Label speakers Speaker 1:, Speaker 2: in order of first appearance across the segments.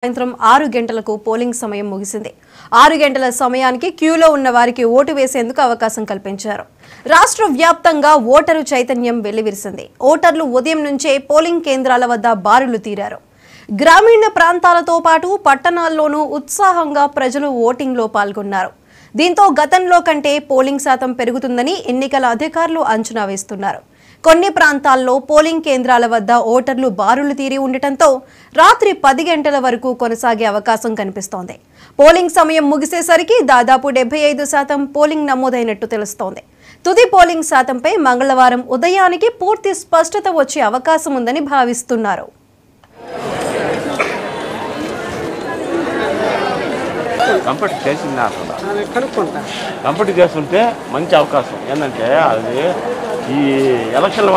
Speaker 1: సాయంత్రం 6 గంటలకు పోలింగ్ సమయం ముగిసింది. 6 గంటల సమయానికి క్యూలో ఉన్న వారికి ఓటు వేసేందుకు అవకాశం కల్పించారు. రాష్ట్ర వ్యాప్తంగా ఓటరు చైతన్యం వెల్లివిరిసింది. ఓటర్లు ఉదయం నుంచే పోలింగ్ కేంద్రాల వద్ద బారులు తీరారు. గ్రామీణ ప్రాంతాలతో పాటు పట్టణాల్లోనూ ఉత్సాహంగా ప్రజలు ఓటింగ్లో పాల్గొన్నారు. దీంతో గతంలో కంటే పోలింగ్ శాతం పెరుగుతుందని ఎన్నికల అధికారులు అంచనా వేస్తున్నారు. కొన్ని ప్రాంతాల్లో పోలింగ్ కేంద్రాల వద్ద ఓటర్లు బారులు తీరి ఉండటంతో రాత్రి 10 గంటల వరకు కొనసాగే అవకాశం కనిపిస్తోంది. పోలింగ్ సమయం ముగిసేసరికి దాదాపు 75% పోలింగ్ నమోదైనట్టు తెలుస్తోంది. తుది పోలింగ్ శాతంపై మంగళవారం ఉదయానికి పూర్తి స్పష్టత వచ్చే అవకాశం ఉందని భావిస్తున్నారు.
Speaker 2: కంప్లీట్ చేస్తుంటే మంచి అవకాశం ఏంటంటే అది ఈ ఎలక్షన్ల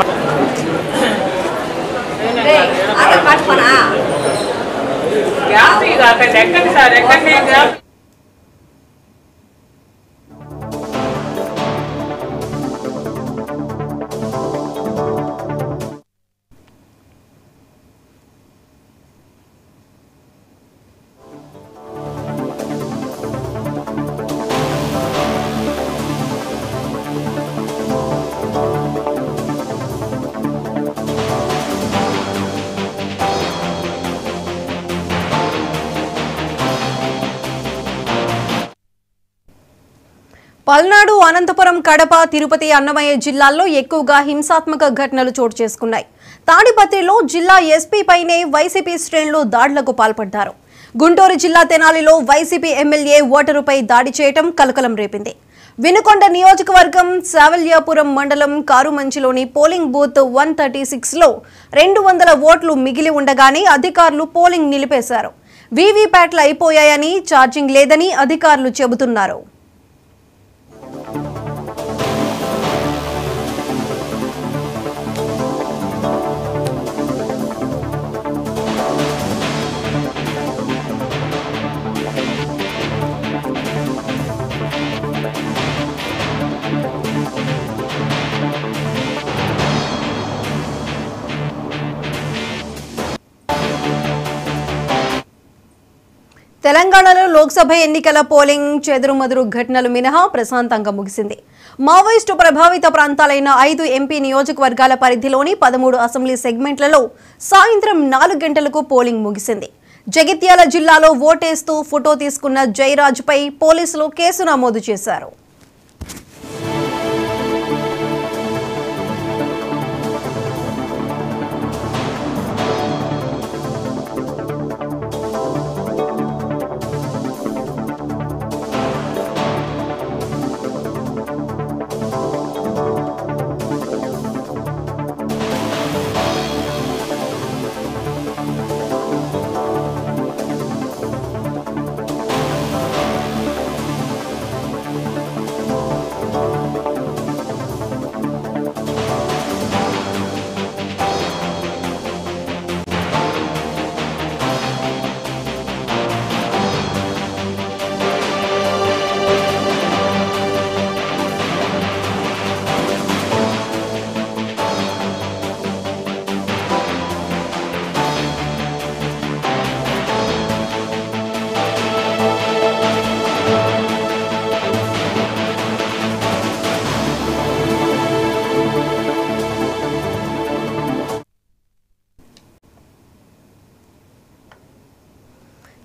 Speaker 1: పల్నాడు, అనంతపురం, కడప, తిరుపతి, అన్నమయ్య జిల్లాల్లో ఎక్కువగా హింసాత్మక ఘటనలు చోటు చేసుకున్నాయి. తాడిపత్రిలో జిల్లా ఎస్పీ పైనే వైసీపీ శ్రేణులు దాడులకు పాల్పడ్డారు. గుంటూరు జిల్లా తెనాలిలో వైసీపీ ఎమ్మెల్యే ఓటరుపై దాడి చేయడం కలకలం రేపింది. వినుకొండ నియోజకవర్గం శావల్యాపురం మండలం కారుమంచిలోని పోలింగ్ బూత్ 136లో 200 ఓట్లు మిగిలి ఉండగానే అధికారులు పోలింగ్ నిలిపేశారు. వీవీప్యాట్లు అయిపోయాయని, ఛార్జింగ్ లేదని అధికారులు చెబుతున్నారు. తెలంగాణలో లోక్సభ ఎన్నికల పోలింగ్ చెదురుమదురు ఘటనలు మినహా ప్రశాంతంగా ముగిసింది. మావోయిస్టు ప్రభావిత ప్రాంతాలైన 5 ఎంపీ నియోజకవర్గాల పరిధిలోని 13 అసెంబ్లీ సెగ్మెంట్లలో సాయంత్రం 4 గంటలకు పోలింగ్ ముగిసింది. జగిత్యాల జిల్లాలో ఓటేస్తూ ఫోటో తీసుకున్న జయరాజ్పై పోలీసులు కేసు నమోదు చేశారు.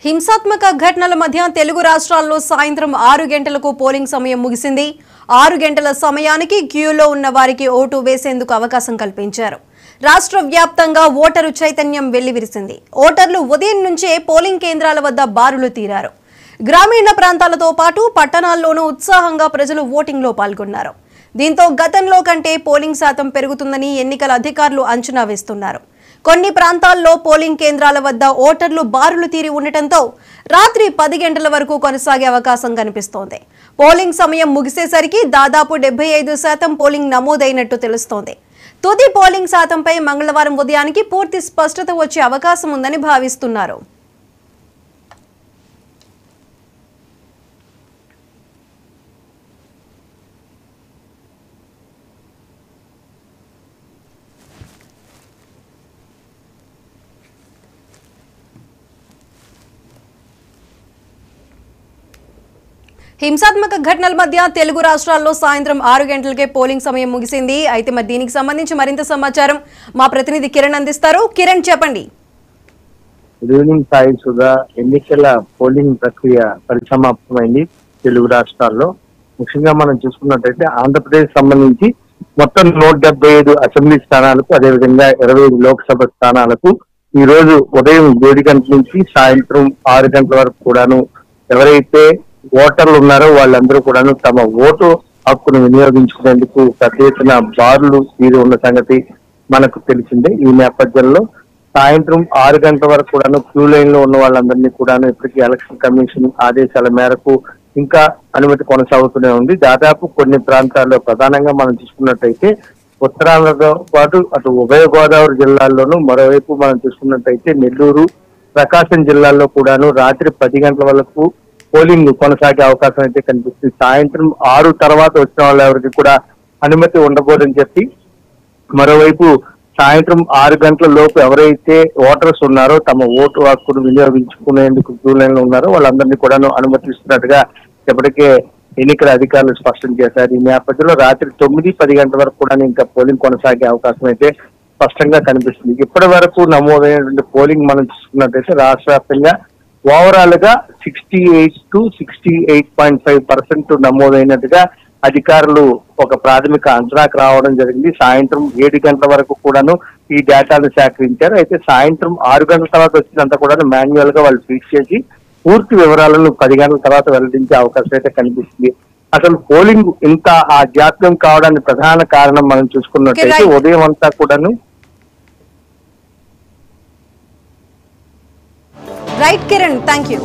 Speaker 1: హింసాత్మక ఘటనల మధ్య తెలుగు రాష్ట్రాల్లో సాయంత్రం 6 గంటలకు పోలింగ్ సమయం ముగిసింది. 6 గంటల సమయానికి క్యూలో ఉన్న వారికి ఓటు వేసేందుకు అవకాశం కల్పించారు. రాష్ట్ర వ్యాప్తంగా ఓటరు చైతన్యం వెల్లివిరిసింది. ఓటర్లు ఉదయం నుంచే పోలింగ్ కేంద్రాల వద్ద బారులు తీరారు. గ్రామీణ ప్రాంతాలతో పాటు పట్టణాల్లోనూ ఉత్సాహంగా ప్రజలు ఓటింగ్లో పాల్గొన్నారు. దీంతో గతంలో కంటే పోలింగ్ శాతం పెరుగుతుందని ఎన్నికల అధికారులు అంచనా వేస్తున్నారు. కొన్ని ప్రాంతాల్లో పోలింగ్ కేంద్రాల వద్ద ఓటర్లు బారులు తీరి ఉండటంతో రాత్రి 10 గంటల వరకు కొనసాగే అవకాశం కనిపిస్తోంది. పోలింగ్ సమయం ముగిసేసరికి దాదాపు 75% పోలింగ్ నమోదైనట్టు తెలుస్తోంది. తుది పోలింగ్ శాతంపై మంగళవారం ఉదయానికి పూర్తి స్పష్టత వచ్చే అవకాశం ఉందని భావిస్తున్నారు. హింసాత్మక ఘటనల మధ్య తెలుగు రాష్ట్రాల్లో సాయంత్రం 6 గంటలకే పోలింగ్ సమయం ముగిసింది. అయితే మరి దీనికి సంబంధించి మరింత సమాచారం మా ప్రతినిధి కిరణ్ అందిస్తారు. కిరణ్, చెప్పండి.
Speaker 3: Good evening Sai Sudha. ఎన్నికల పోలింగ్ ప్రక్రియ పరిసమాప్తమైంది తెలుగు రాష్ట్రాల్లో. ముఖ్యంగా మనం చూసుకున్నట్టయితే ఆంధ్రప్రదేశ్ సంబంధించి మొత్తం 175 అసెంబ్లీ స్థానాలకు, అదేవిధంగా 25 లోక్సభ స్థానాలకు ఈ రోజు ఉదయం 7 గంటల నుంచి సాయంత్రం 6 గంటల వరకు కూడాను ఎవరైతే ఓటర్లు ఉన్నారో వాళ్ళందరూ కూడాను తమ ఓటు హక్కును వినియోగించుకునేందుకు పెద్ద ఎత్తున బారులు తీరి ఉన్న సంగతి మనకు తెలిసిందే. ఈ నేపథ్యంలో సాయంత్రం 6 గంటల వరకు కూడాను క్యూ లైన్ లో ఉన్న వాళ్ళందరినీ కూడాను ఇప్పటికీ ఎలక్షన్ కమిషన్ ఆదేశాల మేరకు ఇంకా అనుమతి కొనసాగుతూనే ఉంది. దాదాపు కొన్ని ప్రాంతాల్లో ప్రధానంగా మనం చూసుకున్నట్టయితే ఉత్తరాంధ్రతో పాటు అటు ఉభయ గోదావరి జిల్లాల్లోనూ, మరోవైపు మనం చూసుకున్నట్టయితే నెల్లూరు, ప్రకాశం జిల్లాల్లో కూడాను రాత్రి 10 గంటల వరకు పోలింగ్ కొనసాగే అవకాశం అయితే కనిపిస్తుంది. సాయంత్రం 6 తర్వాత వచ్చిన వాళ్ళు ఎవరికి కూడా అనుమతి ఉండకూడదని చెప్పి, మరోవైపు సాయంత్రం 6 గంటల లోపు ఎవరైతే ఓటర్స్ ఉన్నారో తమ ఓటు హక్కును వినియోగించుకునేందుకు క్యూ లైన్ లో ఉన్నారో వాళ్ళందరినీ కూడా అనుమతిస్తున్నట్టుగా ఇప్పటికే ఎన్నికల అధికారులు స్పష్టం చేశారు. ఈ నేపథ్యంలో రాత్రి 9-10 గంటల వరకు కూడా ఇంకా పోలింగ్ కొనసాగే అవకాశం అయితే స్పష్టంగా కనిపిస్తుంది. ఇప్పటి వరకు నమోదైనటువంటి పోలింగ్ మనం చూసుకున్నట్టయితే రాష్ట్ర వ్యాప్తంగా ఓవరాల్ గా 68 to 68.5% నమోదైనట్టుగా అధికారులు ఒక ప్రాథమిక అంచనాకు రావడం జరిగింది. సాయంత్రం 7 గంటల వరకు కూడాను ఈ డేటాను సేకరించారు. అయితే సాయంత్రం 6 గంటల తర్వాత వచ్చినంత కూడా మాన్యువల్ గా వాళ్ళు ఫిక్స్ చేసి పూర్తి వివరాలను 10 గంటల తర్వాత వెల్లడించే అవకాశం అయితే కనిపిస్తుంది. అసలు పోలింగ్ ఇంత ఆ జాప్యం కావడానికి ప్రధాన కారణం మనం చూసుకున్నట్టయితే ఉదయం అంతా కూడాను
Speaker 1: రైట్ కిరణ్, థ్యాంక్ యూ.